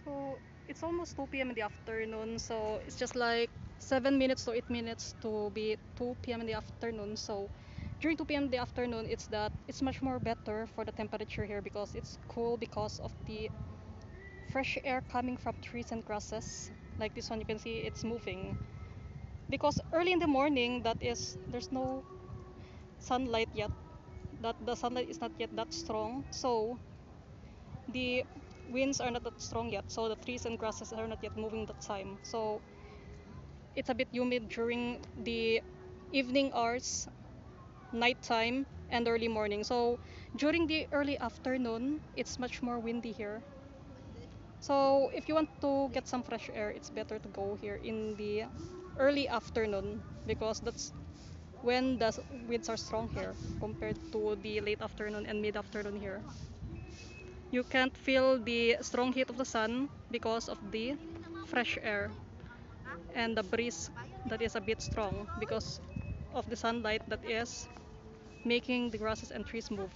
So it's almost 2 p.m. in the afternoon, so it's just like 7 minutes to 8 minutes to be 2 p.m. in the afternoon. So during 2 p.m. in the afternoon, it's much more better for the temperature here because it's cool because of the fresh air coming from trees and grasses. Like this one, you can see it's moving. Because early in the morning, there's no sunlight yet. That the sunlight is not yet that strong, so the winds are not that strong yet, so the trees and grasses are not yet moving that time. So it's a bit humid during the evening hours, nighttime, and early morning. So during the early afternoon, it's much more windy here. So if you want to get some fresh air, it's better to go here in the early afternoon because that's when the winds are strong here compared to the late afternoon and mid afternoon here. You can't feel the strong heat of the sun because of the fresh air and the breeze that is a bit strong because of the sunlight that is making the grasses and trees move.